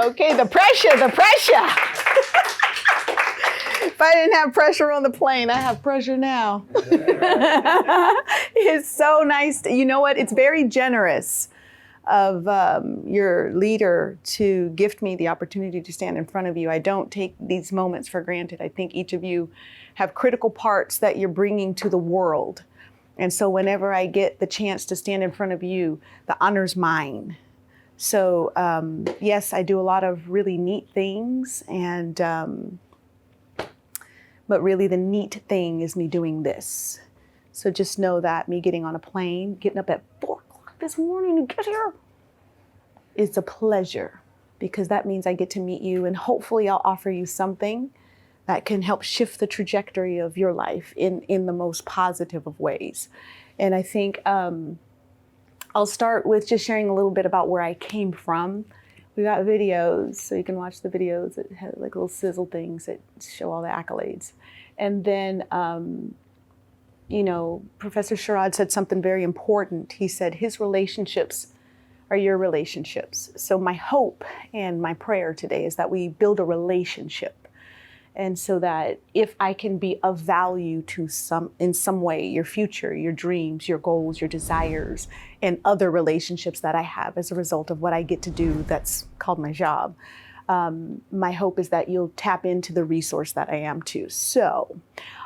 Okay, the pressure. If I didn't have pressure on the plane, I have pressure now. It's so nice. You know what? It's very generous of your leader to gift me the opportunity to stand in front of you. I don't take these moments for granted. I think each of you have critical parts that you're bringing to the world. And so whenever I get the chance to stand in front of you, the honor's mine. So yes, I do a lot of really neat things, and but really the neat thing is me doing this. So just know that me getting on a plane, getting up at 4 o'clock this morning to get here, it's a pleasure, because that means I get to meet you, and hopefully I'll offer you something that can help shift the trajectory of your life in the most positive of ways. And I think I'll start with just sharing a little bit about where I came from. We got videos, so you can watch the videos that have like little sizzle things that show all the accolades. And then, you know, Professor Sherrod said something very important. He said his relationships are your relationships. So my hope and my prayer today is that we build a relationship. And so that if I can be of value to in some way, your future, your dreams, your goals, your desires, and other relationships that I have as a result of what I get to do that's called my job, my hope is that you'll tap into the resource that I am too. So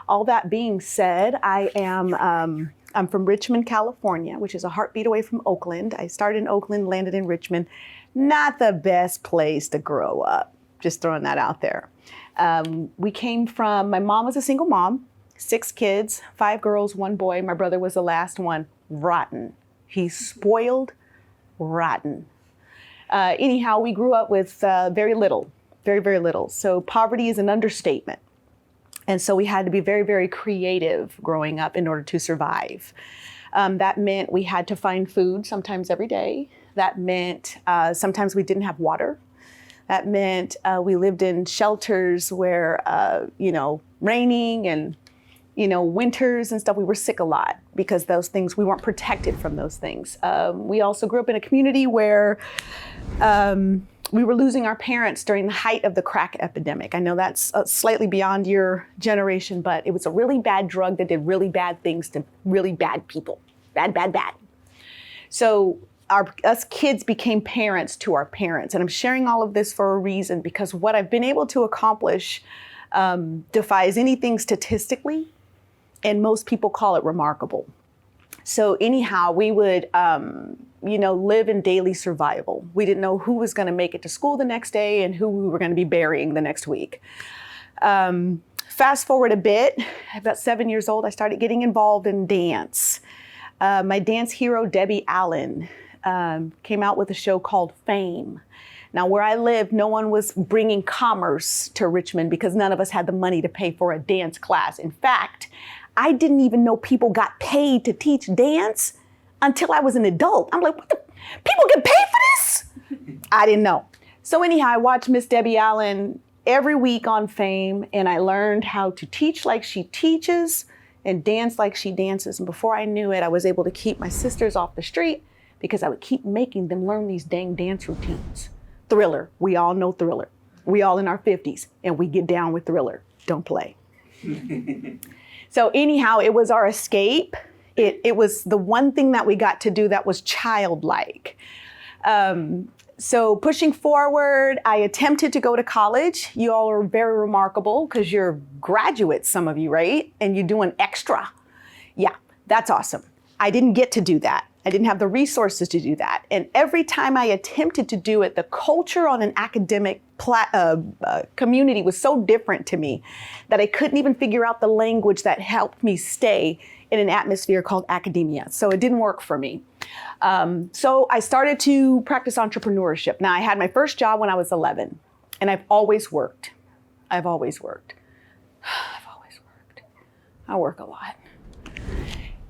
all that being said, I'm from Richmond, California, which is a heartbeat away from Oakland. I started in Oakland, landed in Richmond. Not the best place to grow up, just throwing that out there. We came from, my mom was a single mom, 6 kids, 5 girls, 1 boy. My brother was the last one. Rotten. He's spoiled, rotten. Anyhow, we grew up with very little, very, very little. So poverty is an understatement. And so we had to be very, very creative growing up in order to survive. That meant we had to find food sometimes every day. That meant sometimes we didn't have water. That meant we lived in shelters where, you know, raining and, you know, winters and stuff, we were sick a lot because those things, we weren't protected from those things. We also grew up in a community where we were losing our parents during the height of the crack epidemic. I know that's slightly beyond your generation, but it was a really bad drug that did really bad things to really bad people. Bad, bad, bad. So us kids became parents to our parents. And I'm sharing all of this for a reason, because what I've been able to accomplish defies anything statistically, and most people call it remarkable. So anyhow, we would, you know, live in daily survival. We didn't know who was going to make it to school the next day and who we were going to be burying the next week. Fast forward a bit, about 7 years old, I started getting involved in dance. My dance hero, Debbie Allen, came out with a show called Fame. Now, where I lived, no one was bringing commerce to Richmond because none of us had the money to pay for a dance class. In fact, I didn't even know people got paid to teach dance until I was an adult. I'm like, what the? People get paid for this? I didn't know. So anyhow, I watched Miss Debbie Allen every week on Fame, and I learned how to teach like she teaches and dance like she dances. And before I knew it, I was able to keep my sisters off the street because I would keep making them learn these dang dance routines. Thriller, we all know Thriller. We all in our 50s, and we get down with Thriller. Don't play. So anyhow, it was our escape. It was the one thing that we got to do that was childlike. So pushing forward, I attempted to go to college. You all are very remarkable because you're graduates, some of you, right? And you're doing extra. Yeah, that's awesome. I didn't get to do that. I didn't have the resources to do that. And every time I attempted to do it, the culture on an academic community was so different to me that I couldn't even figure out the language that helped me stay in an atmosphere called academia. So it didn't work for me. So I started to practice entrepreneurship. Now, I had my first job when I was 11, and I've always worked. I've always worked. I work a lot.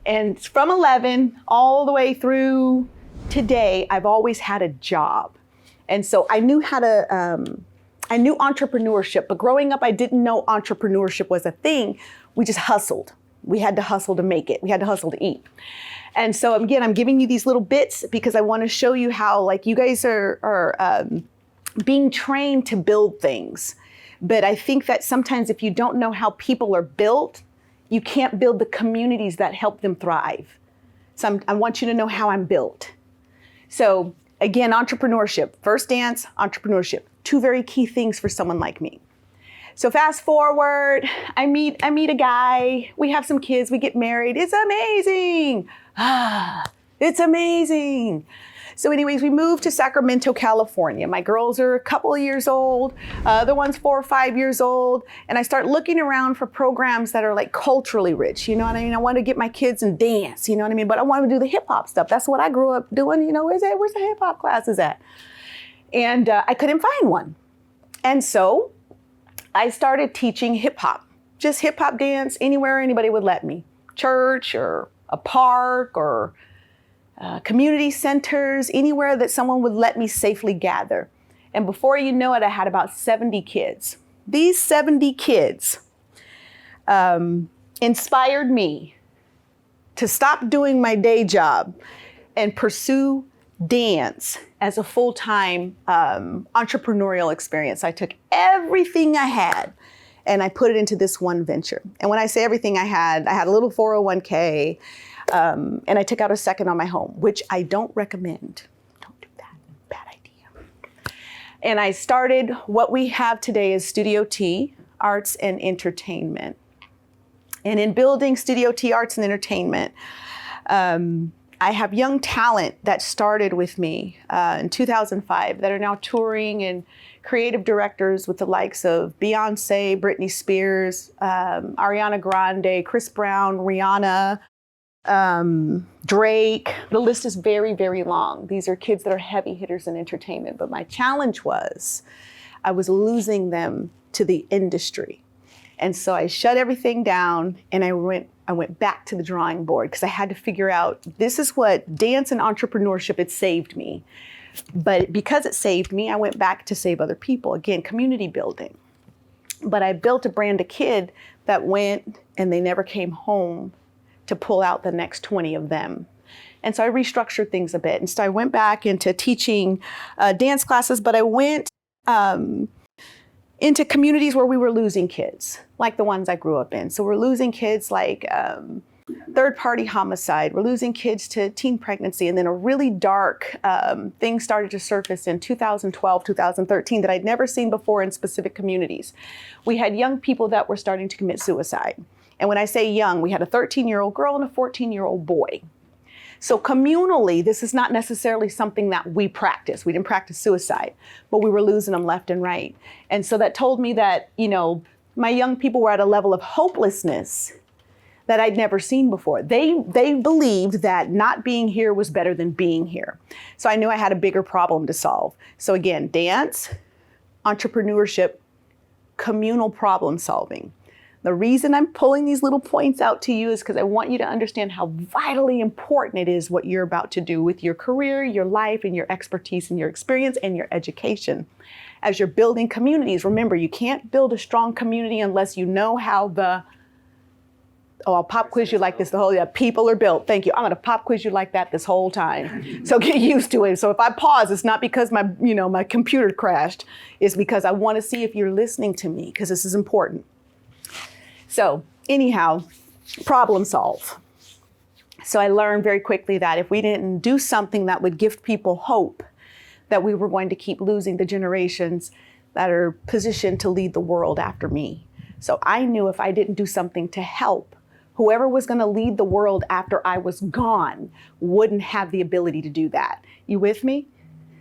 And from 11 all the way through today, I've always had a job. And so I knew how to, I knew entrepreneurship, but growing up, I didn't know entrepreneurship was a thing. We just hustled. We had to hustle to make it. We had to hustle to eat. And so again, I'm giving you these little bits because I want to show you how, like, you guys are being trained to build things. But I think that sometimes if you don't know how people are built, you can't build the communities that help them thrive. So I want you to know how I'm built. So again, entrepreneurship, first dance, entrepreneurship, two very key things for someone like me. So fast forward, I meet a guy, we have some kids, we get married, it's amazing. It's amazing. So anyways, we moved to Sacramento, California. My girls are a couple of years old, the one's 4 or 5 years old, and I start looking around for programs that are like culturally rich, you know what I mean? I want to get my kids in dance, you know what I mean? But I want to do the hip hop stuff. That's what I grew up doing, you know, where's the hip hop classes at? And I couldn't find one. And so I started teaching hip hop, just hip hop dance anywhere anybody would let me. Church or a park or community centers, anywhere that someone would let me safely gather. And before you know it, I had about 70 kids. These 70 kids inspired me to stop doing my day job and pursue dance as a full-time entrepreneurial experience. I took everything I had and I put it into this one venture. And when I say everything I had a little 401k, and I took out a second on my home, which I don't recommend. Don't do that, bad idea. And I started what we have today is Studio T, Arts and Entertainment. And in building Studio T, Arts and Entertainment, I have young talent that started with me in 2005 that are now touring and creative directors with the likes of Beyonce, Britney Spears, Ariana Grande, Chris Brown, Rihanna, Drake. The list is very, very long. These are kids that are heavy hitters in entertainment. But my challenge was I was losing them to the industry. And so I shut everything down and I went back to the drawing board because I had to figure out, this is what dance and entrepreneurship, it saved me. But because it saved me, I went back to save other people. Again, community building. But I built a brand of kid that went and they never came home to pull out the next 20 of them. And so I restructured things a bit. And so I went back into teaching dance classes, but I went into communities where we were losing kids, like the ones I grew up in. So we're losing kids like third-party homicide. We're losing kids to teen pregnancy. And then a really dark thing started to surface in 2012, 2013 that I'd never seen before in specific communities. We had young people that were starting to commit suicide. And when I say young, we had a 13-year-old girl and a 14-year-old boy. So communally, this is not necessarily something that we practice. We didn't practice suicide, but we were losing them left and right. And so that told me that, you know, my young people were at a level of hopelessness that I'd never seen before. They believed that not being here was better than being here. So I knew I had a bigger problem to solve. So again, dance, entrepreneurship, communal problem solving. The reason I'm pulling these little points out to you is because I want you to understand how vitally important it is what you're about to do with your career, your life, and your expertise and your experience and your education. As you're building communities, remember, you can't build a strong community unless you know how I'll pop quiz you like this people are built. Thank you. I'm gonna pop quiz you like that this whole time. So get used to it. So if I pause, it's not because my computer crashed. It's because I wanna see if you're listening to me, because this is important. So anyhow, problem solve. So I learned very quickly that if we didn't do something that would give people hope, that we were going to keep losing the generations that are positioned to lead the world after me. So I knew if I didn't do something to help, whoever was going to lead the world after I was gone wouldn't have the ability to do that. You with me?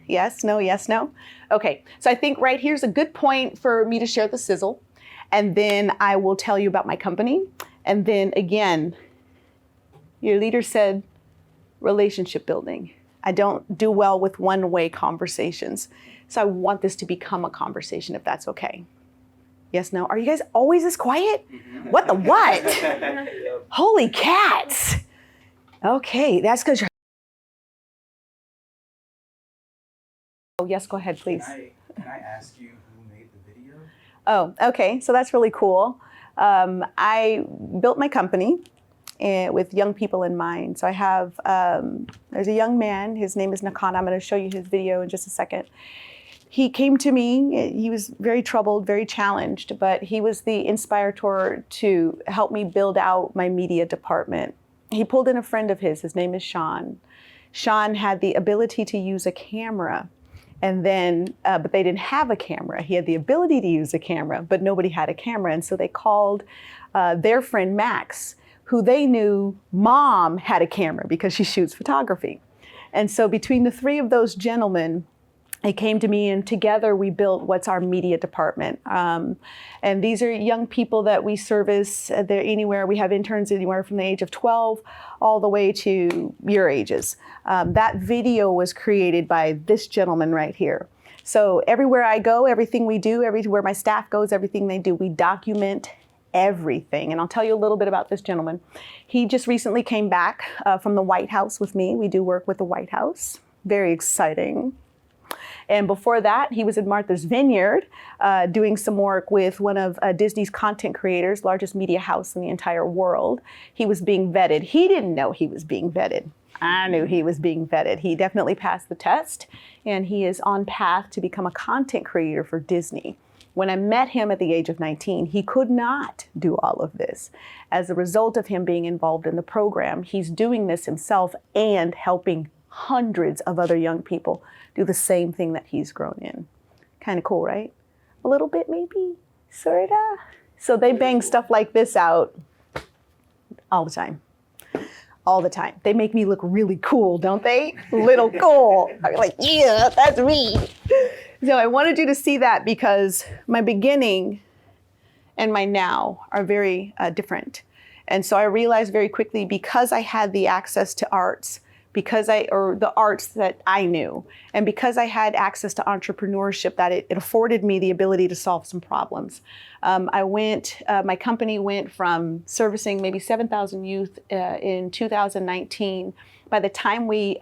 Yes, no, yes, no? Okay, so I think right here's a good point for me to share the sizzle. And then I will tell you about my company. And then again, your leader said relationship building. I don't do well with one-way conversations. So I want this to become a conversation, if that's okay. Yes, no? Are you guys always this quiet? What the what? Holy cats. Okay, that's because you're... Oh, yes, go ahead, please. Can I ask you who made the video? Oh, okay, so that's really cool. I built my company with young people in mind. So I have, there's a young man, his name is Nakan. I'm gonna show you his video in just a second. he came to me. He was very troubled, very challenged, but he was the inspirator to help me build out my media department. He pulled in a friend of his. His name is Sean. Sean had the ability to use a camera, and then, but they didn't have a camera. He had the ability to use a camera, but nobody had a camera. And so they called their friend Max, who they knew mom had a camera because she shoots photography. And so between the three of those gentlemen, they came to me, and together we built what's our media department. And these are young people that we service. They're anywhere. We have interns anywhere from the age of 12 all the way to your ages. That video was created by this gentleman right here. So everywhere I go, everything we do, everywhere my staff goes, everything they do, we document everything. And I'll tell you a little bit about this gentleman. He just recently came back from the White House with me. We do work with the White House. Very exciting. And before that, he was in Martha's Vineyard doing some work with one of Disney's content creators, largest media house in the entire world. He was being vetted. He didn't know he was being vetted. I knew he was being vetted. He definitely passed the test, and he is on path to become a content creator for Disney. When I met him at the age of 19, he could not do all of this. As a result of him being involved in the program, he's doing this himself and helping hundreds of other young people do the same thing that he's grown in. Kind of cool, right? A little bit, maybe, sorta. So they bang stuff like this out all the time. All the time. They make me look really cool, don't they? Little cool. I'm like, yeah, that's me. So I wanted you to see that because my beginning and my now are very different. And so I realized very quickly, because I had the access to arts, or the arts that I knew, and because I had access to entrepreneurship, that it afforded me the ability to solve some problems. My company went from servicing maybe 7,000 youth in 2019. By the time we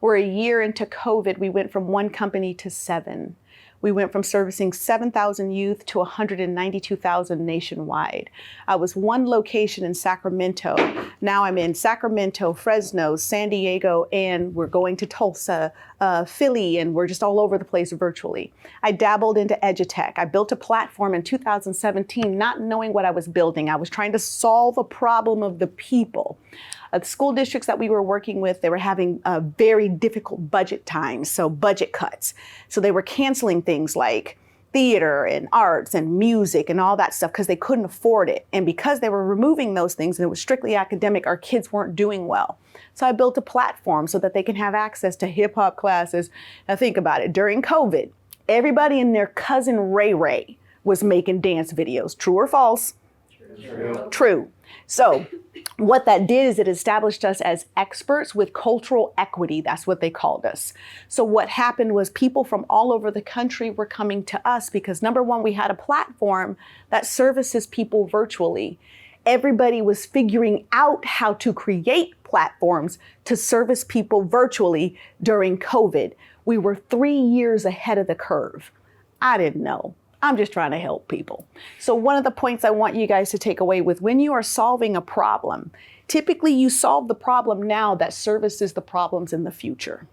were a year into COVID, we went from one company to 7. We went from servicing 7,000 youth to 192,000 nationwide. I was one location in Sacramento. Now I'm in Sacramento, Fresno, San Diego, and we're going to Tulsa, Philly, and we're just all over the place virtually. I dabbled into edutech. I built a platform in 2017, not knowing what I was building. I was trying to solve a problem of the people. The school districts that we were working with, they were having very difficult budget times, so budget cuts. So they were canceling things like theater and arts and music and all that stuff because they couldn't afford it. And because they were removing those things and it was strictly academic, our kids weren't doing well. So I built a platform so that they can have access to hip hop classes. Now think about it, during COVID, everybody and their cousin Ray Ray was making dance videos. True or false? True. So what that did is it established us as experts with cultural equity. That's what they called us. So what happened was people from all over the country were coming to us because, number one, we had a platform that services people virtually. Everybody was figuring out how to create platforms to service people virtually during COVID. We were 3 years ahead of the curve. I didn't know. I'm just trying to help people. So one of the points I want you guys to take away with when you are solving a problem, typically you solve the problem now that services the problems in the future.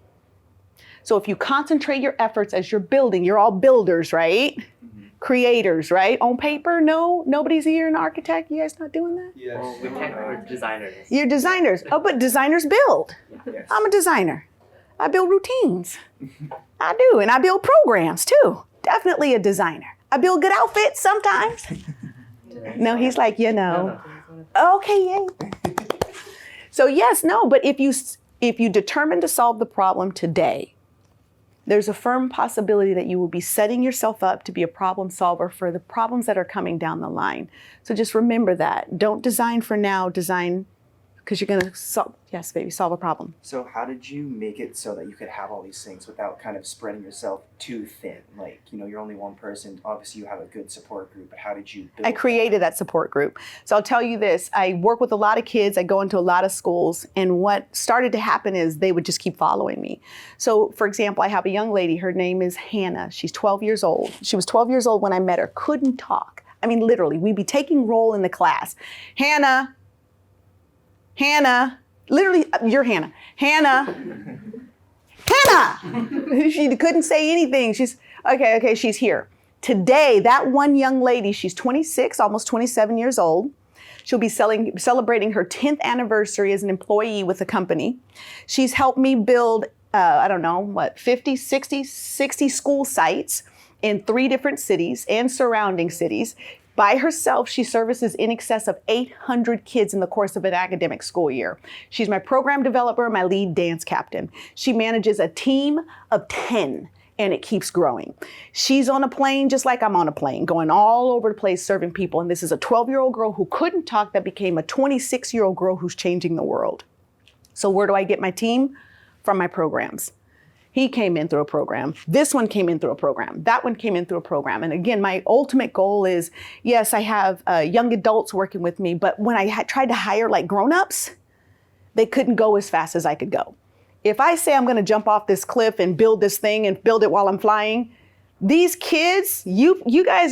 So if you concentrate your efforts as you're building, you're all builders, right? Mm-hmm. Creators, right? On paper, no? Nobody's here an architect? You guys not doing that? Yes. Well, we're designers. You're designers. Oh, but designers build. Yes. I'm a designer. I build routines. I do, and I build programs too. Definitely a designer. I build good outfits sometimes. No, he's like, No. Okay, yay. So yes, no, but if you determine to solve the problem today, there's a firm possibility that you will be setting yourself up to be a problem solver for the problems that are coming down the line. So just remember that. Don't design for now, design because you're going to solve a problem. So how did you make it so that you could have all these things without kind of spreading yourself too thin? Like, you're only one person. Obviously, you have a good support group, but how did you build I created that support group. So I'll tell you this. I work with a lot of kids. I go into a lot of schools. And what started to happen is they would just keep following me. So, for example, I have a young lady. Her name is Hannah. She's 12 years old. She was 12 years old when I met her. Couldn't talk. I mean, literally, we'd be taking roll in the class. Hannah, literally, you're Hannah. Hannah, Hannah! She couldn't say anything. She's, okay, she's here. Today, that one young lady, she's 26, almost 27 years old. She'll be celebrating her 10th anniversary as an employee with the company. She's helped me build, 50, 60 school sites in 3 different cities and surrounding cities. By herself, she services in excess of 800 kids in the course of an academic school year. She's my program developer, my lead dance captain. She manages a team of 10. And it keeps growing. She's on a plane just like I'm on a plane, going all over the place serving people. And this is a 12-year-old girl who couldn't talk that became a 26-year-old girl who's changing the world. So where do I get my team? From my programs. He came in through a program. This one came in through a program. That one came in through a program. And again, my ultimate goal is, yes, I have young adults working with me, but when I tried to hire like grown-ups, they couldn't go as fast as I could go. If I say I'm going to jump off this cliff and build this thing and build it while I'm flying, these kids, you guys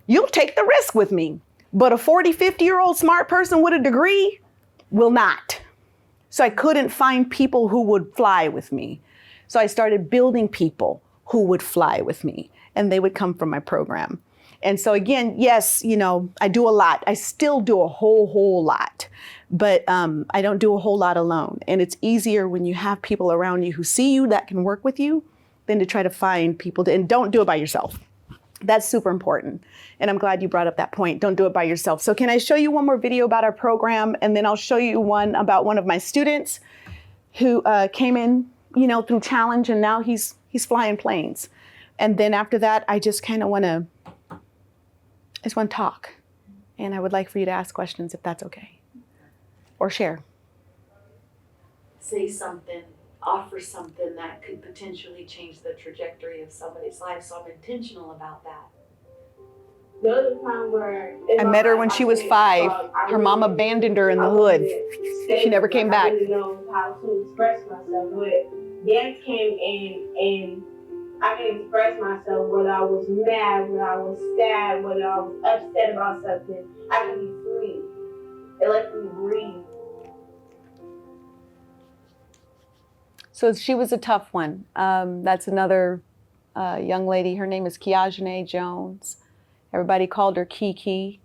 you'll take the risk with me. But a 40, 50-year-old smart person with a degree will not. So I couldn't find people who would fly with me. So I started building people who would fly with me, and they would come from my program. And so again, yes, I do a lot. I still do a whole lot, but I don't do a whole lot alone. And it's easier when you have people around you who see you that can work with you than to try to find people and don't do it by yourself. That's super important. And I'm glad you brought up that point. Don't do it by yourself. So can I show you one more video about our program? And then I'll show you one about one of my students who came in, through challenge, and now he's flying planes. And then after that, I just kind of want to talk. And I would like for you to ask questions if that's okay. Or share. Say something, offer something that could potentially change the trajectory of somebody's life. So I'm intentional about that. The other time where I met her when she was 5. Her mom abandoned her in the hood. She never came back. I didn't know how to express myself, but dance came in and I can express myself, whether I was mad, whether I was sad, whether I was upset about something. I can be free. It lets me breathe. So she was a tough one. That's another young lady. Her name is Kiajane Jones. Everybody called her Kiki.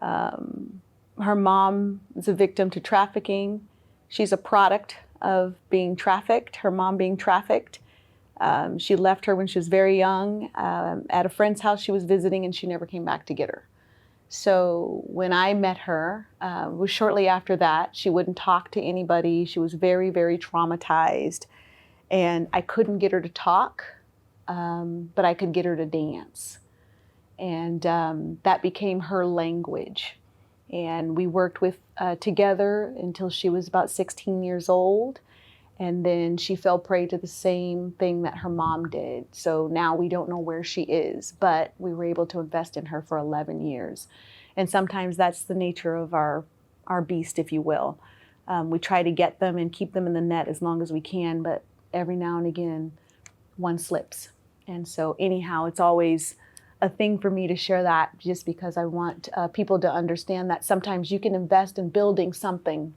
Her mom is a victim to trafficking. She's a product of being trafficked, her mom being trafficked. She left her when she was very young at a friend's house she was visiting, and she never came back to get her. So when I met her, it was shortly after that. She wouldn't talk to anybody. She was very, very traumatized. And I couldn't get her to talk, but I could get her to dance. And that became her language. And we worked together until she was about 16 years old. And then she fell prey to the same thing that her mom did. So now we don't know where she is, but we were able to invest in her for 11 years. And sometimes that's the nature of our beast, if you will. We try to get them and keep them in the net as long as we can, but every now and again, one slips. And so anyhow, it's always a thing for me to share that, just because I want people to understand that sometimes you can invest in building something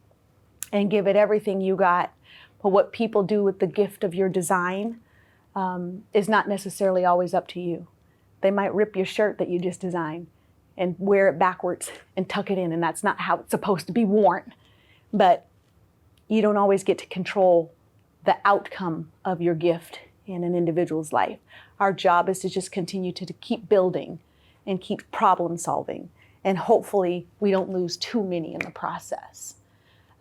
and give it everything you got. But what people do with the gift of your design is not necessarily always up to you. They might rip your shirt that you just designed and wear it backwards and tuck it in, and that's not how it's supposed to be worn. But you don't always get to control the outcome of your gift in an individual's life. Our job is to just continue to keep building and keep problem solving. And hopefully we don't lose too many in the process.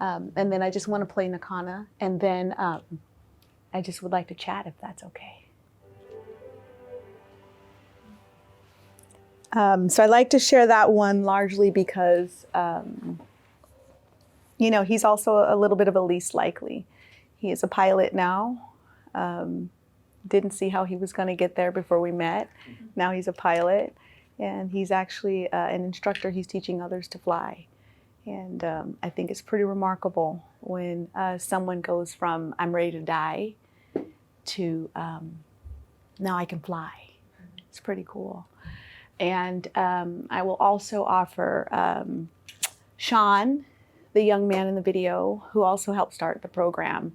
And then I just want to play Nakana, and then I just would like to chat if that's okay. So I like to share that one largely because, he's also a little bit of a least likely. He is a pilot now. Didn't see how he was going to get there before we met. Now he's a pilot, and he's actually an instructor. He's teaching others to fly. And I think it's pretty remarkable when someone goes from I'm ready to die to now I can fly. It's pretty cool. And I will also offer Sean, the young man in the video who also helped start the program.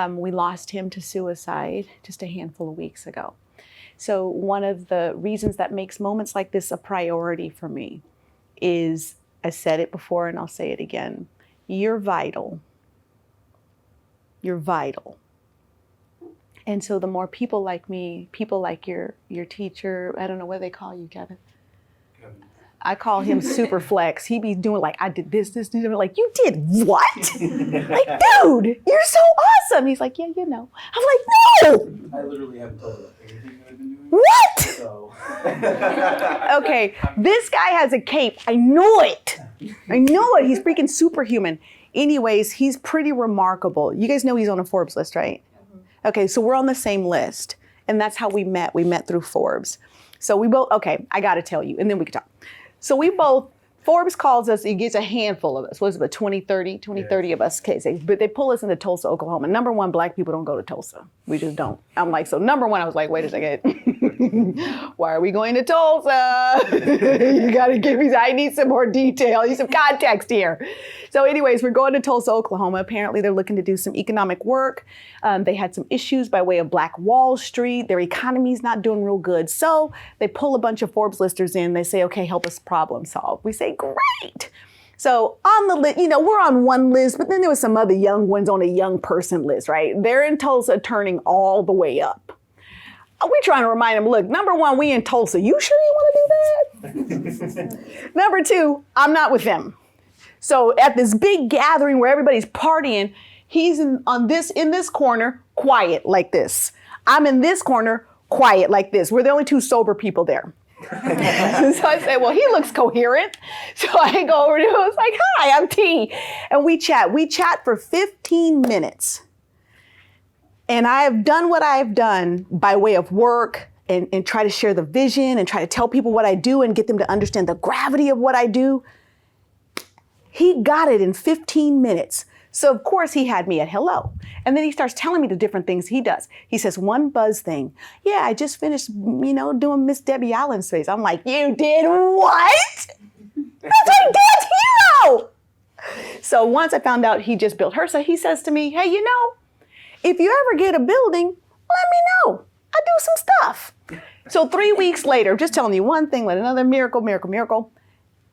We lost him to suicide just a handful of weeks ago. So one of the reasons that makes moments like this a priority for me is, I said it before and I'll say it again, you're vital. You're vital. And so the more people like me, people like your teacher, I don't know what they call you, Kevin. I call him Super Flex. He be doing like, I did this. I'm like, you did what? Like, dude, you're so awesome. He's like, yeah, you know. I'm like, no. I literally haven't told you anything that I've been doing. What? So. Okay, this guy has a cape. I know it. He's freaking superhuman. Anyways, he's pretty remarkable. You guys know he's on a Forbes list, right? Okay, so we're on the same list. And that's how we met. We met through Forbes. So we both, okay, I got to tell you, and then we can talk. So we both, Forbes calls us, he gets a handful of us. What is it, 20, 30 of us, okay, but they pull us into Tulsa, Oklahoma. Number one, Black people don't go to Tulsa. We just don't. I'm like, so number one, I was like, wait a second. Why are we going to Tulsa? You got to give me, I need some more detail. I need some context here. So anyways, we're going to Tulsa, Oklahoma. Apparently they're looking to do some economic work. They had some issues by way of Black Wall Street. Their economy's not doing real good. So they pull a bunch of Forbes listers in. They say, okay, help us problem solve. We say, great. So on the list, we're on one list, but then there was some other young ones on a young person list, right? They're in Tulsa turning all the way up. We're trying to remind them, look, number one, we in Tulsa. You sure you want to do that? Number two, I'm not with them. So at this big gathering where everybody's partying, he's in this corner, quiet like this. I'm in this corner, quiet like this. We're the only two sober people there. So I said, well, he looks coherent. So I go over to him, I was like, hi, I'm T. And we chat. We chat for 15 minutes. And I have done what I have done by way of work and try to share the vision and try to tell people what I do and get them to understand the gravity of what I do. He got it in 15 minutes. So of course he had me at hello. And then he starts telling me the different things he does. He says, one buzz thing. Yeah, I just finished, doing Miss Debbie Allen's face. I'm like, you did what? That's my dad's hero. So once I found out he just built her, so he says to me, hey, if you ever get a building, let me know. I do some stuff. So 3 weeks later, just telling you one thing, let another miracle.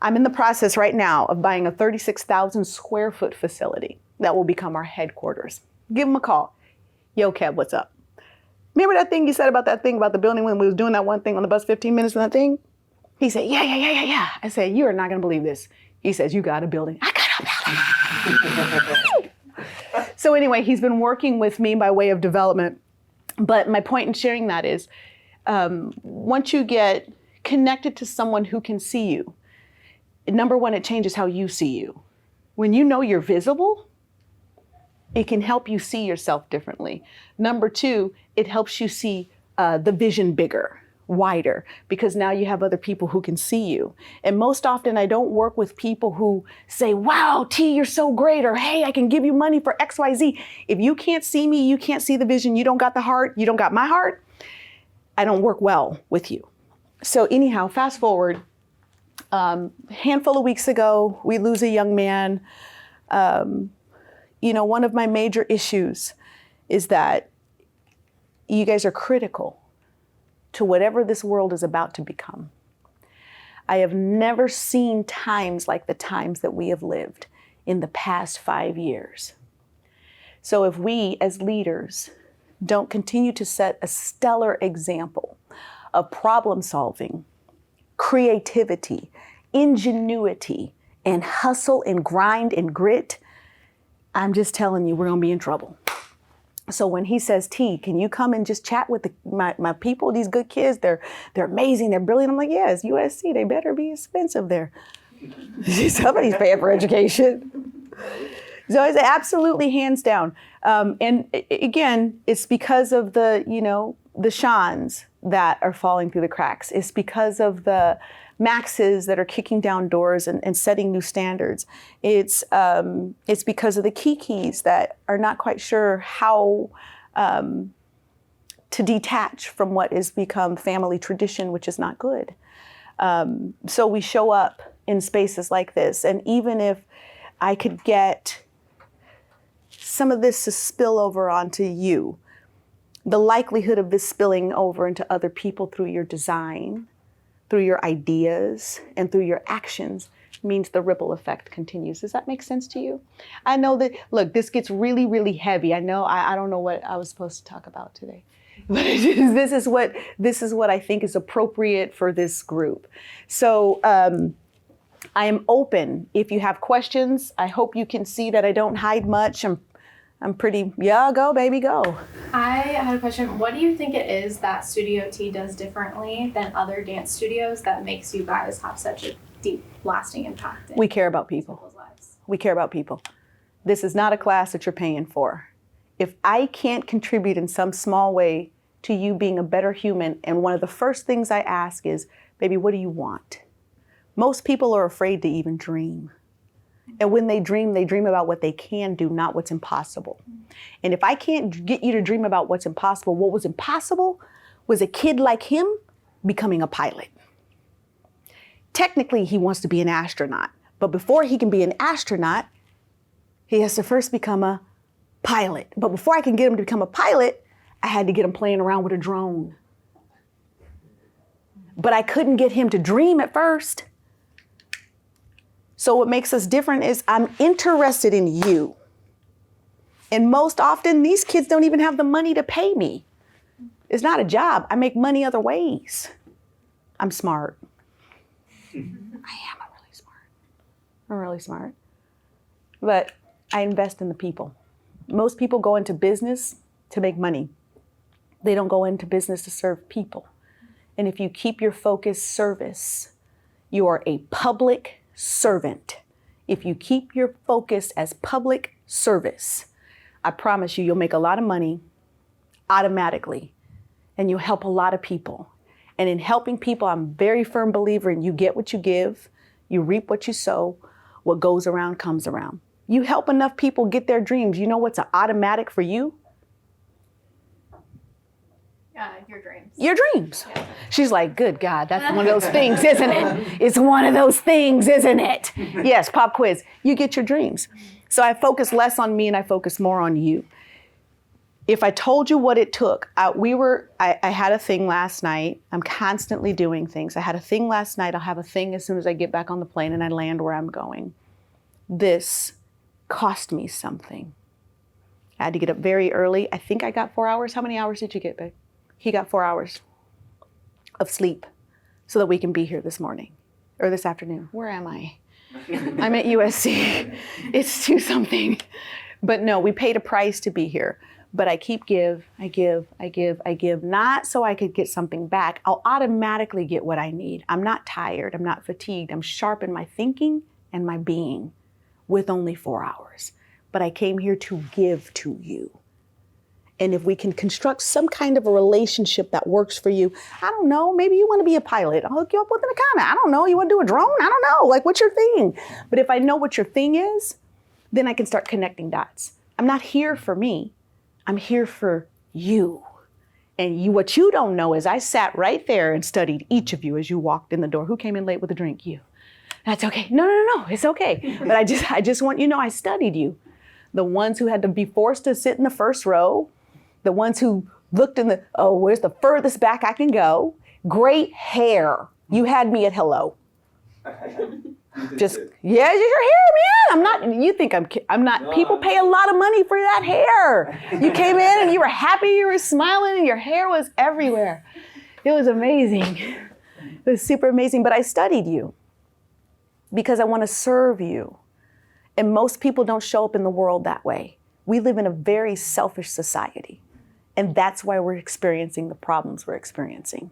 I'm in the process right now of buying a 36,000 square foot facility that will become our headquarters. Give him a call. Yo, Kev, what's up? Remember that thing you said about that thing about the building when we was doing that one thing on the bus 15 minutes with that thing? He said, yeah. I said, you are not gonna believe this. He says, you got a building. I got a building. So anyway, he's been working with me by way of development. But my point in sharing that is, once you get connected to someone who can see you, number one, it changes how you see you. When you know you're visible, it can help you see yourself differently. Number two, it helps you see the vision bigger, wider, because now you have other people who can see you. And most often I don't work with people who say, wow, T, you're so great, or hey, I can give you money for X, Y, Z. If you can't see me, you can't see the vision, you don't got the heart, you don't got my heart, I don't work well with you. So anyhow, fast forward, handful of weeks ago, we lose a young man. One of my major issues is that you guys are critical to whatever this world is about to become. I have never seen times like the times that we have lived in the past 5 years. So if we as leaders don't continue to set a stellar example of problem solving, creativity, ingenuity, and hustle and grind and grit, I'm just telling you, we're gonna be in trouble. So when he says, T, can you come and just chat with my people, these good kids, they're amazing, they're brilliant. I'm like, yeah, it's USC, they better be expensive there. Somebody's paying for education. So I say absolutely hands down. And again, it's because of the Seans that are falling through the cracks. It's because of the Maxes that are kicking down doors and setting new standards. It's because of the Kikis that are not quite sure how to detach from what has become family tradition, which is not good. So we show up in spaces like this. And even if I could get some of this to spill over onto you. The likelihood of this spilling over into other people through your design, through your ideas, and through your actions means the ripple effect continues. Does that make sense to you? I know that, look, this gets really, really heavy. I know, I don't know what I was supposed to talk about today. But this is what I think is appropriate for this group. So I am open. If you have questions, I hope you can see that I don't hide much. I'm pretty, yeah, go baby, go. I had a question. What do you think it is that Studio T does differently than other dance studios that makes you guys have such a deep, lasting impact? We care about people. People's lives? We care about people. This is not a class that you're paying for. If I can't contribute in some small way to you being a better human, and one of the first things I ask is, baby, what do you want? Most people are afraid to even dream. And when they dream about what they can do, not what's impossible. And if I can't get you to dream about what's impossible, what was impossible was a kid like him becoming a pilot. Technically, he wants to be an astronaut. But before he can be an astronaut, he has to first become a pilot. But before I can get him to become a pilot, I had to get him playing around with a drone. But I couldn't get him to dream at first. So what makes us different is I'm interested in you. And most often, these kids don't even have the money to pay me. It's not a job. I make money other ways. I'm smart. I'm really smart. But I invest in the people. Most people go into business to make money. They don't go into business to serve people. And if you keep your focus service, you are a public servant. If you keep your focus as public service, I promise you'll make a lot of money automatically, and you'll help a lot of people. And in helping people, I'm a very firm believer in you get what you give, you reap what you sow, what goes around comes around. You help enough people get their dreams. You know what's an automatic for you? Your dreams. Your dreams. Yeah. She's like, good God, that's one of those things, isn't it? It's one of those things, isn't it? Yes, pop quiz. You get your dreams. So I focus less on me and I focus more on you. If I told you what it took, I had a thing last night. I'm constantly doing things. I had a thing last night. I'll have a thing as soon as I get back on the plane and I land where I'm going. This cost me something. I had to get up very early. I think I got 4 hours. How many hours did you get, babe? He got 4 hours of sleep so that we can be here this morning or this afternoon. Where am I? I'm at USC. It's 2 something. But no, we paid a price to be here. But I keep I give, not so I could get something back. I'll automatically get what I need. I'm not tired. I'm not fatigued. I'm sharp in my thinking and my being with only 4 hours. But I came here to give to you. And if we can construct some kind of a relationship that works for you, I don't know, maybe you want to be a pilot. I'll hook you up with an accountant. I don't know, you want to do a drone? I don't know, like what's your thing? But if I know what your thing is, then I can start connecting dots. I'm not here for me, I'm here for you. And what you don't know is I sat right there and studied each of you as you walked in the door. Who came in late with a drink? You. That's okay. No, it's okay. But I just want you to know I studied you. The ones who had to be forced to sit in the first row, the ones who looked in where's the furthest back I can go? Great hair. You had me at hello. Just, yeah, your hair, man. You think I'm not, no, people pay a lot of money for that hair. You came in and you were happy, you were smiling, and your hair was everywhere. It was amazing. It was super amazing, but I studied you because I want to serve you. And most people don't show up in the world that way. We live in a very selfish society. And that's why we're experiencing the problems we're experiencing.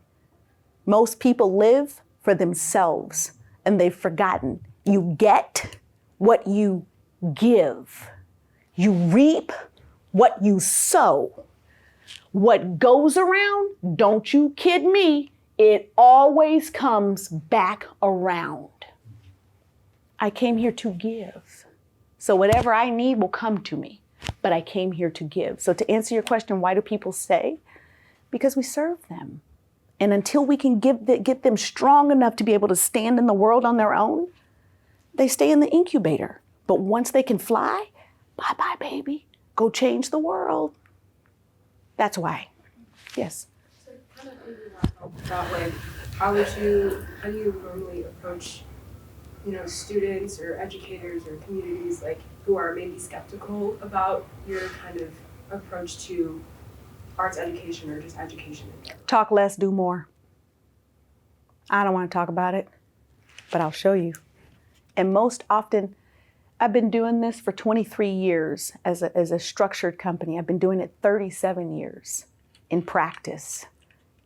Most people live for themselves, and they've forgotten you get what you give. You reap what you sow. What goes around, don't you kid me, it always comes back around. I came here to give. So whatever I need will come to me. But I came here to give. So to answer your question, why do people stay? Because we serve them. And until we can get them strong enough to be able to stand in the world on their own, they stay in the incubator. But once they can fly, bye-bye, baby. go change the world. That's why. Yes. So kind of thinking about like, how do you normally approach, students or educators or communities like who are maybe skeptical about your kind of approach to arts education or just education in general? Talk less, do more. I don't want to talk about it, but I'll show you. And most often, I've been doing this for 23 years as a structured company. I've been doing it 37 years in practice.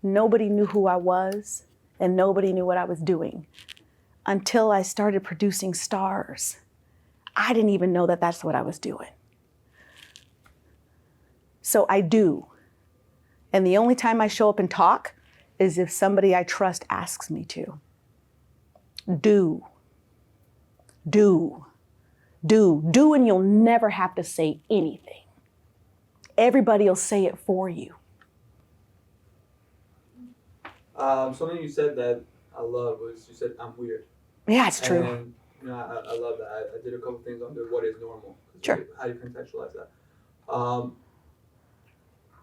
Nobody knew who I was, and nobody knew what I was doing until I started producing stars. I didn't even know that that's what I was doing. So I do. And the only time I show up and talk is if somebody I trust asks me to. Do, and you'll never have to say anything. Everybody will say it for you. Something you said that I love was you said I'm weird. Yeah, it's true. And I love that. I did a couple things under what is normal. Sure. How do you contextualize that?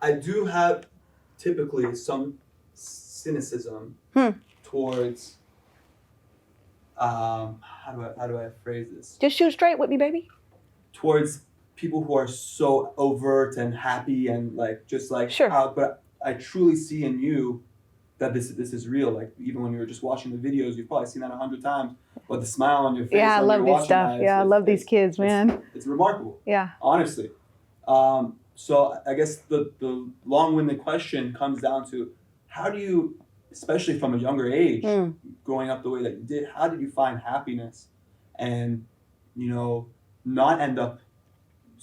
I do have typically some cynicism towards how do I phrase this? Just shoot straight with me, baby. Towards people who are so overt and happy and like just like Sure. But I truly see in you that this is real. Like even when you were just watching the videos, you've probably seen that 100 times. But the smile on your face. Yeah, I when love you're this watching stuff. that, Yeah, I love these kids, man. It's remarkable. Yeah. Honestly. So I guess the long-winded question comes down to how do you, especially from a younger age, growing up the way that you did, how did you find happiness and, not end up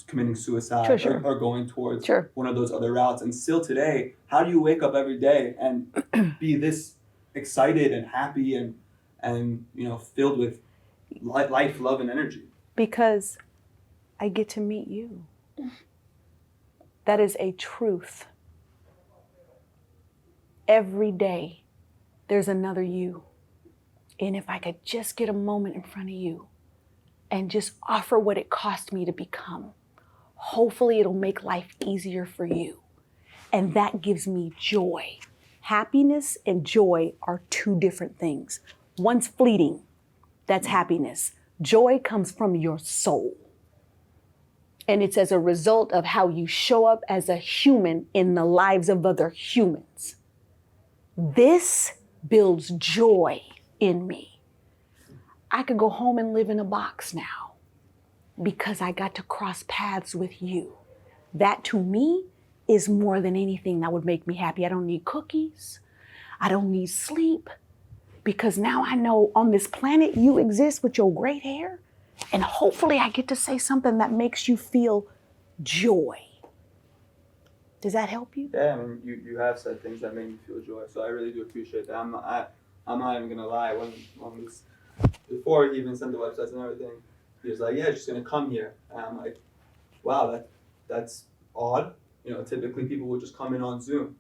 committing suicide Sure. or going towards Sure. one of those other routes? And still today, how do you wake up every day and be this excited and happy and filled with life, love, and energy? Because I get to meet you. That is a truth. Every day, there's another you. And if I could just get a moment in front of you and just offer what it cost me to become, hopefully it'll make life easier for you. And that gives me joy. Happiness and joy are two different things. One's fleeting, that's happiness. Joy comes from your soul. And it's as a result of how you show up as a human in the lives of other humans. This builds joy in me. I could go home and live in a box now because I got to cross paths with you. That to me is more than anything that would make me happy. I don't need cookies. I don't need sleep because now I know on this planet you exist with your great hair. And hopefully I get to say something that makes you feel joy. Does that help you? Yeah, I mean, you have said things that make me feel joy, so I really do appreciate that. I'm not even gonna lie. When this, before he even sent the websites and everything, he was like, "Yeah, just gonna come here," and I'm like, "Wow, that's odd." Typically people would just come in on Zoom,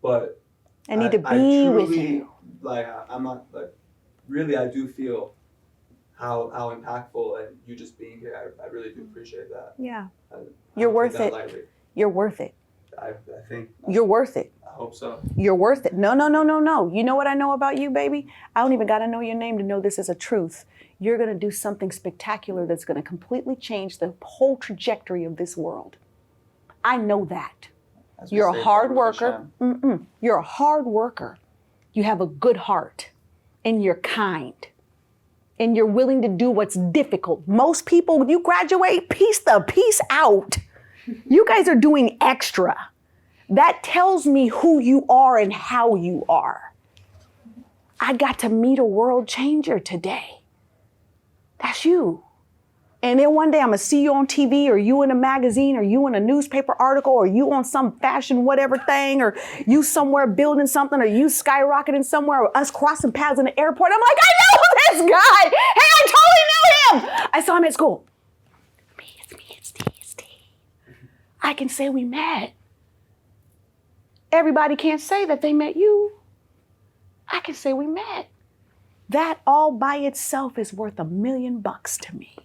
but I need to be truly, with you. Like, I'm not like, really, I do feel how impactful, and you just being here, I really do appreciate that. Yeah. I You're don't worth take that it. lightly. You're worth it. I think. You're worth it. I hope so. You're worth it. No. You know what I know about you, baby? I don't even got to know your name to know this is a truth. You're going to do something spectacular that's going to completely change the whole trajectory of this world. I know that. As we You're say, a hard Baruch worker. Hashem. You're a hard worker. You have a good heart and you're kind and you're willing to do what's difficult. Most people, when you graduate, peace out. You guys are doing extra. That tells me who you are and how you are. I got to meet a world changer today. That's you. And then one day I'm gonna see you on TV or you in a magazine or you in a newspaper article or you on some fashion whatever thing or you somewhere building something or you skyrocketing somewhere or us crossing paths in the airport. I'm like, I know this guy. Hey, I totally knew him. I saw him at school. It's me, it's T. I can say we met. Everybody can't say that they met you. I can say we met. That all by itself is worth $1 million to me.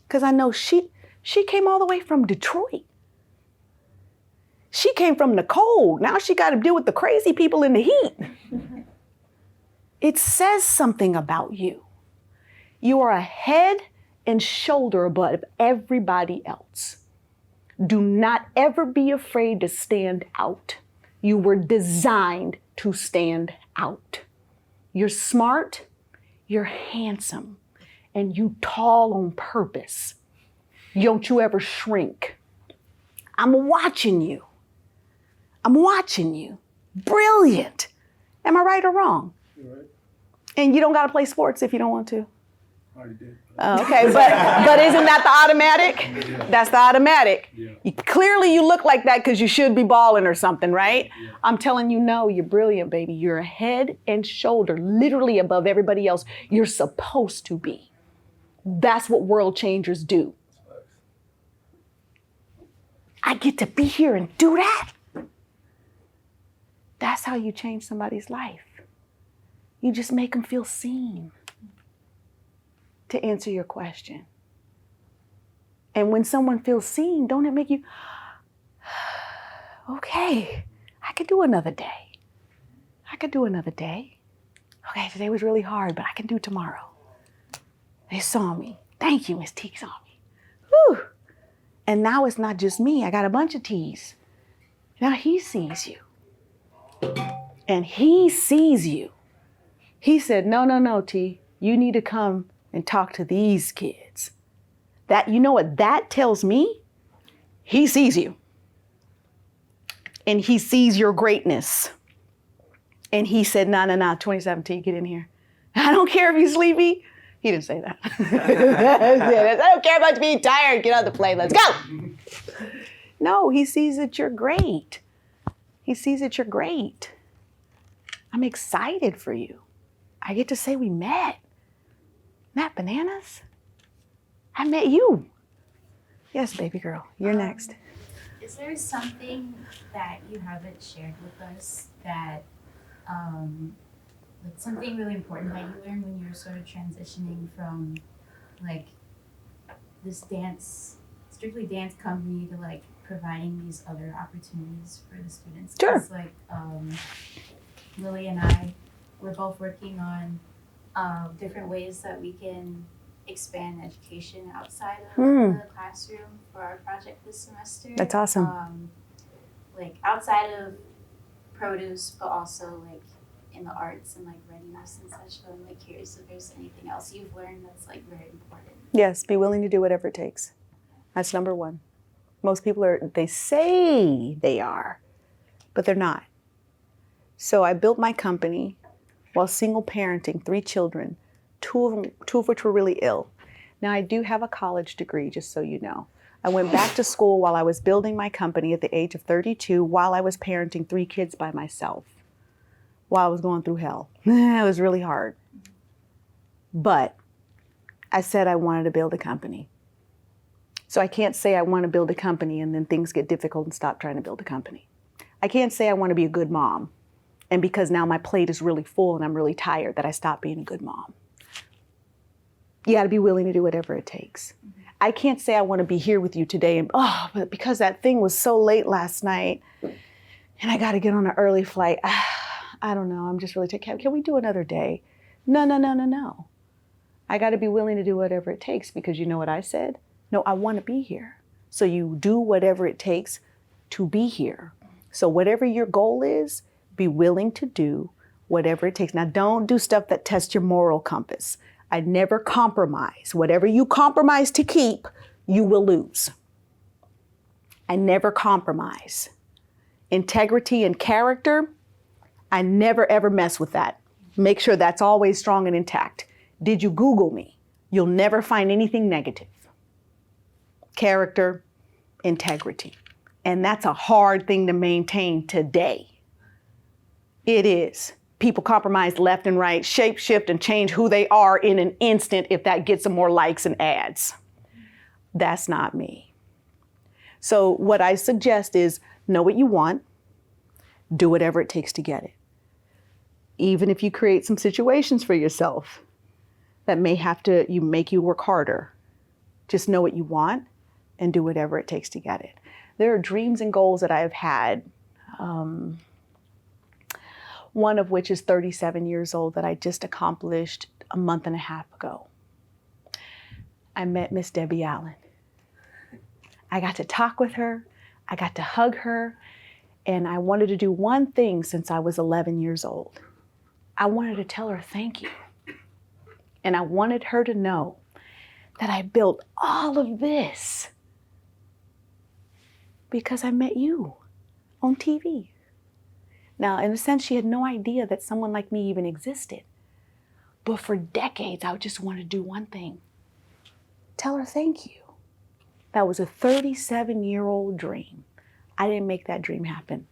Because I know she She came all the way from Detroit. She came from the cold. Now she got to deal with the crazy people in the heat. It says something about you. You are a head and shoulder above everybody else. Do not ever be afraid to stand out. You were designed to stand out. You're smart, you're handsome, and you tall on purpose. Don't you ever shrink. I'm watching you. I'm watching you. Brilliant. Am I right or wrong? You're right. And you don't got to play sports if you don't want to. I already did. Okay, but isn't that the automatic? Yeah. That's the automatic. Yeah. Clearly you look like that because you should be balling or something, right? Yeah. I'm telling you, no, you're brilliant, baby. You're a head and shoulder, literally above everybody else. You're supposed to be. That's what world changers do. I get to be here and do that. That's how you change somebody's life. You just make them feel seen. To answer your question. And when someone feels seen, don't it make you, okay, I could do another day. I could do another day. Okay, today was really hard, but I can do tomorrow. They saw me. Thank you, Miss T saw me. Whew. And now it's not just me. I got a bunch of T's. Now he sees you. And he sees you. He said, no, T, you need to come and talk to these kids. That, you know what that tells me? He sees you. And he sees your greatness. And he said, no, 2017, get in here. I don't care if you're sleepy. He didn't say that. I don't care about being tired. Get on the plane, let's go. No, he sees that you're great. He sees that you're great. I'm excited for you. I get to say we met. Not bananas. I met you. Yes, baby girl, you're next. Is there something that you haven't shared with us that, like something really important that you learned when you were sort of transitioning from like this strictly dance company to like providing these other opportunities for the students? Sure. It's like Lily and I, we're both working on different ways that we can expand education outside of the classroom for our project this semester. That's awesome. Like outside of produce, but also like in the arts and like readiness and such. So I'm like curious if there's anything else you've learned that's like very important. Yes, be willing to do whatever it takes. That's number one. Most people they say they are, but they're not. So I built my company while single parenting 3 children, two of which were really ill. Now I do have a college degree, just so you know. I went back to school while I was building my company at the age of 32 while I was parenting 3 kids by myself, while I was going through hell. It was really hard. But I said I wanted to build a company. So I can't say I want to build a company and then things get difficult and stop trying to build a company. I can't say I want to be a good mom. And because now my plate is really full and I'm really tired, that I stop being a good mom. You got to be willing to do whatever it takes. I can't say I want to be here with you today and, but because that thing was so late last night and I got to get on an early flight, I don't know, I'm just really tired. Can we do another day? No. I got to be willing to do whatever it takes because you know what I said? No, I want to be here. So you do whatever it takes to be here. So whatever your goal is, be willing to do whatever it takes. Now, don't do stuff that tests your moral compass. I never compromise. Whatever you compromise to keep, you will lose. I never compromise. Integrity and character, I never ever mess with that. Make sure that's always strong and intact. Did you Google me? You'll never find anything negative. Character, integrity. And that's a hard thing to maintain today. It is. People compromise left and right, shape shift and change who they are in an instant if that gets them more likes and ads. That's not me. So what I suggest is know what you want, do whatever it takes to get it. Even if you create some situations for yourself that may have to make you work harder, just know what you want, and do whatever it takes to get it. There are dreams and goals that I have had, one of which is 37 years old that I just accomplished a month and a half ago. I met Miss Debbie Allen. I got to talk with her, I got to hug her, and I wanted to do one thing since I was 11 years old. I wanted to tell her thank you. And I wanted her to know that I built all of this because I met you on TV. Now, in a sense, she had no idea that someone like me even existed. But for decades, I just wanted to do one thing. Tell her thank you. That was a 37-year-old dream. I didn't make that dream happen.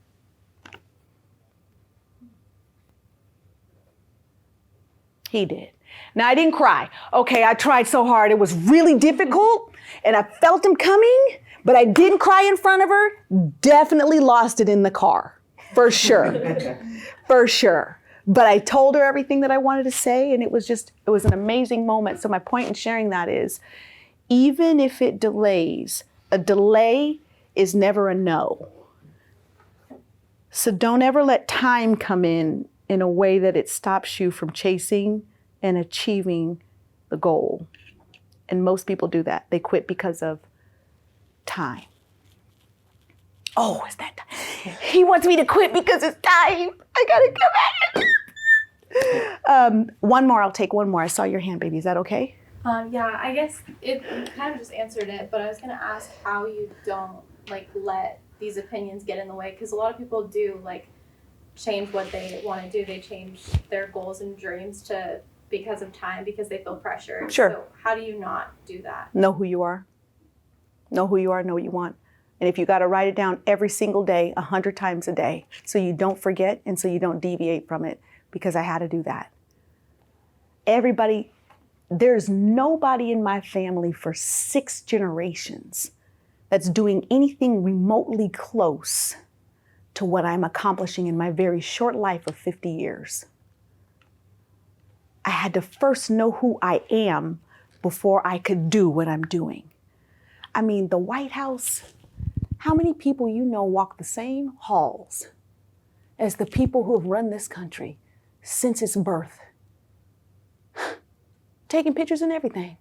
He did. Now, I didn't cry. Okay, I tried so hard. It was really difficult, and I felt him coming, but I didn't cry in front of her. Definitely lost it in the car, for sure, for sure. But I told her everything that I wanted to say, and it was an amazing moment. So my point in sharing that is, even if it delays, a delay is never a no. So don't ever let time come in a way that it stops you from chasing and achieving the goal. And most people do that. They quit because of time. Oh, is that time? He wants me to quit because it's time. I gotta come back. One more, I'll take one more. I saw your hand, baby. Is that okay? Yeah, I guess it kind of just answered it, but I was gonna ask how you don't let these opinions get in the way, because a lot of people do change what they want to do. They change their goals and dreams because of time, because they feel pressure. Sure. So how do you not do that? Know who you are. Know who you are, know what you want. And if you got to write it down every single day, 100 times a day, so you don't forget and so you don't deviate from it, because I had to do that. There's nobody in my family for 6 generations that's doing anything remotely close to what I'm accomplishing in my very short life of 50 years. I had to first know who I am before I could do what I'm doing. I mean, the White House, how many people you know walk the same halls as the people who have run this country since its birth? Taking pictures and everything,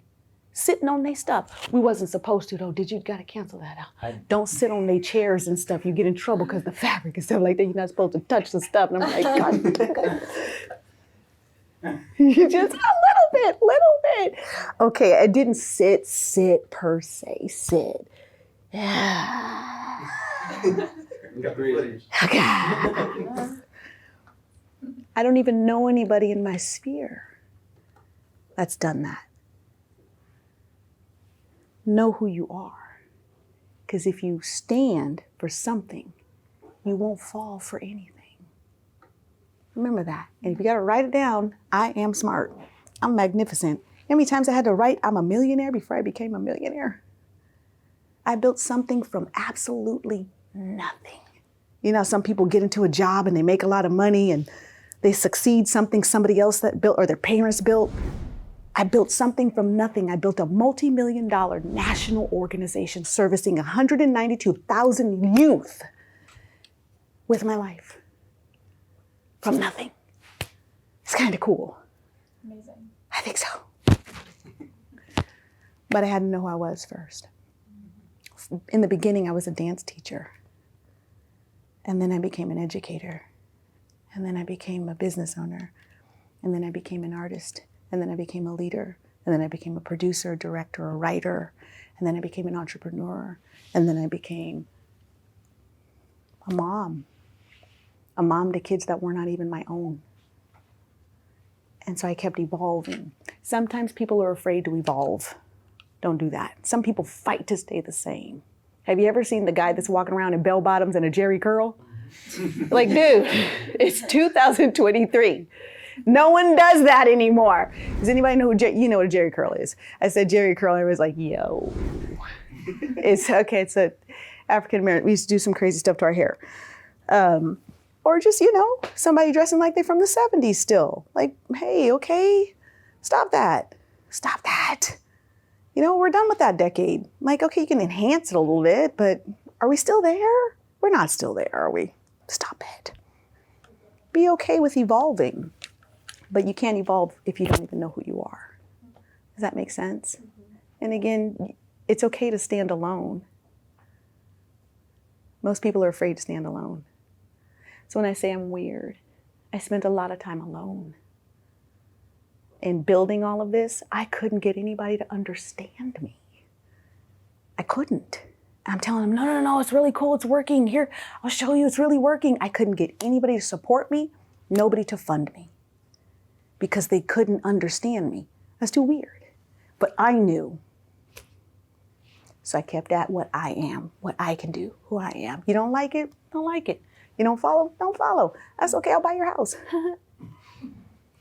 sitting on their stuff. We wasn't supposed to though. You gotta cancel that out. Don't sit on their chairs and stuff. You get in trouble because the fabric and stuff like that. You're not supposed to touch the stuff. And I'm like, God. You just a little bit. Okay, I didn't sit per se, sit. Yeah. Breathe. Okay. I don't even know anybody in my sphere that's done that. Know who you are. Because if you stand for something, you won't fall for anything. Remember that. And if you got to write it down, I am smart. I'm magnificent. You know how many times I had to write I'm a millionaire before I became a millionaire? I built something from absolutely nothing. You know, some people get into a job and they make a lot of money and they succeed something somebody else that built or their parents built. I built something from nothing. I built a multi-million-dollar national organization servicing 192,000 youth with my life. From nothing. It's kind of cool. Amazing. I think so. But I had to know who I was first. In the beginning, I was a dance teacher. And then I became an educator. And then I became a business owner. And then I became an artist. And then I became a leader. And then I became a producer, a director, a writer. And then I became an entrepreneur. And then I became a mom to kids that were not even my own. And so I kept evolving. Sometimes people are afraid to evolve. Don't do that. Some people fight to stay the same. Have you ever seen the guy that's walking around in bell bottoms and a jerry curl? Like, dude, it's 2023. No one does that anymore. Does anybody know you know what a jerry curl is? I said jerry curl and everybody's like, yo. It's a African American. We used to do some crazy stuff to our hair. Or just, somebody dressing like they're from the 70s still. Like, hey, okay, stop that. Stop that. You know, we're done with that decade. Like, okay, you can enhance it a little bit, but are we still there? We're not still there, are we? Stop it. Be okay with evolving, but you can't evolve if you don't even know who you are. Does that make sense? And again, it's okay to stand alone. Most people are afraid to stand alone. So when I say I'm weird, I spent a lot of time alone. In building all of this, I couldn't get anybody to understand me. I couldn't. I'm telling them, no, it's really cool, it's working. Here, I'll show you, it's really working. I couldn't get anybody to support me, nobody to fund me, because they couldn't understand me. That's too weird. But I knew. So I kept at what I am, what I can do, who I am. You don't like it? Don't like it. You don't follow. That's okay, I'll buy your house.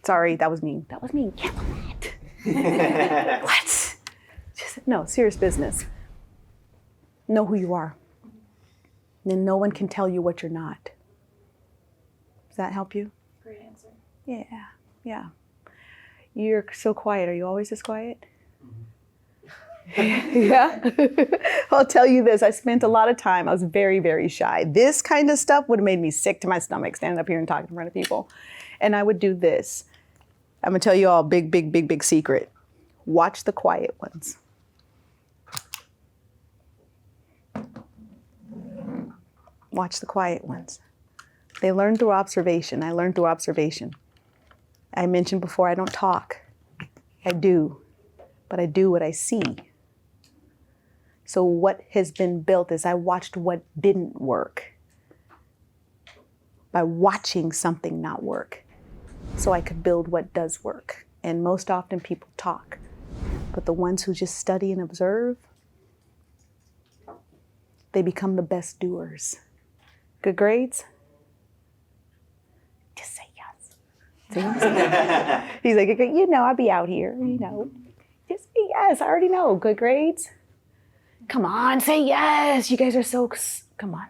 Sorry, that was mean. That was mean. What? No, serious business. Know who you are. Then no one can tell you what you're not. Does that help you? Great answer. Yeah. You're so quiet. Are you always this quiet? Yeah. I'll tell you this. I spent a lot of time. I was very, very shy. This kind of stuff would have made me sick to my stomach, standing up here and talking in front of people. And I would do this. I'm going to tell you all a big secret. Watch the quiet ones. Watch the quiet ones. They learn through observation. I learned through observation. I mentioned before, I don't talk. I do. But I do what I see. So what has been built is I watched what didn't work by watching something not work, so I could build what does work. And most often people talk, but the ones who just study and observe, they become the best doers. Good grades? Just say yes. He's like, you know, I'll be out here, you know. Just say yes, I already know. Good grades? Come on, say yes. You guys are so, come on.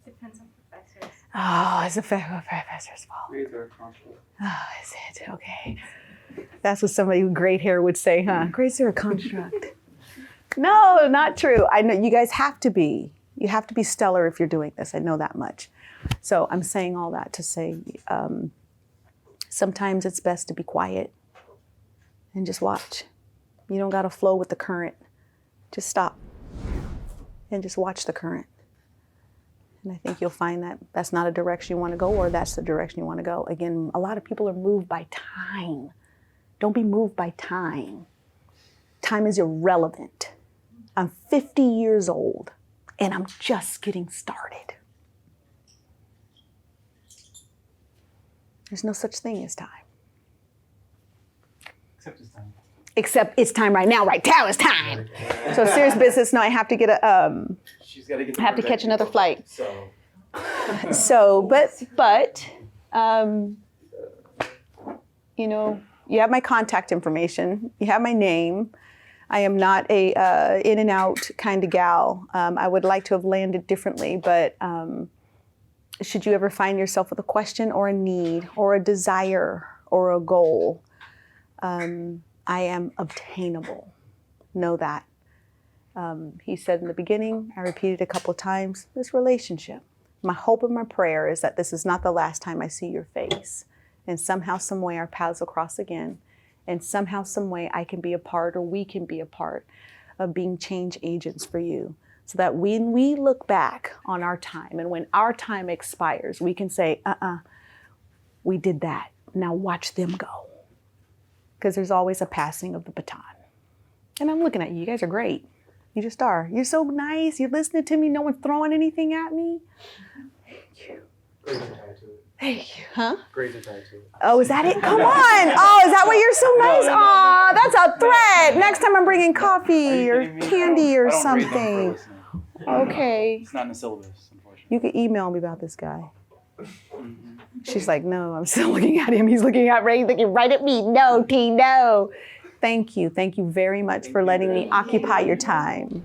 Depends on professors. Oh, it's a professor's fault. Grades are constant. Oh, is it? Okay. That's what somebody with great hair would say, huh? Grades are a construct. No, not true. I know you guys have to be. You have to be stellar if you're doing this. I know that much. So I'm saying all that to say sometimes it's best to be quiet and just watch. You don't got to flow with the current. Just stop and just watch the current. And I think you'll find that that's not a direction you want to go, or that's the direction you want to go. Again, a lot of people are moved by time. Don't be moved by time. Time is irrelevant. I'm 50 years old and I'm just getting started. There's no such thing as time. Except it's time. Except it's time right now. Right now is time. So serious business. No, I have to get a. She's got to get. I have to catch another flight. So. So, but, you know, you have my contact information. You have my name. I am not a in and out kind of gal. I would like to have landed differently, but should you ever find yourself with a question or a need or a desire or a goal, I am obtainable. Know that. He said in the beginning, I repeated a couple of times, this relationship. My hope and my prayer is that this is not the last time I see your face. And somehow, some way, our paths will cross again. And somehow, some way, I can be a part, or we can be a part of being change agents for you. So that when we look back on our time, and when our time expires, we can say, we did that. Now watch them go. Because there's always a passing of the baton. And I'm looking at you. You guys are great. You just are. You're so nice. You're listening to me. No one's throwing anything at me. Thank you. Grades are tied to it. Thank you. Huh? Grades are tied to it. Oh, is that it? Come on. Oh, is that why you're so nice? Aw, that's a threat. Next time I'm bringing coffee or candy or something. Okay. It's not in the syllabus, unfortunately. You can email me about this guy. She's like, no, I'm still looking at him. He's looking at Ray, looking right at me. No, T, no. Thank you. Thank you very much for letting me occupy your time.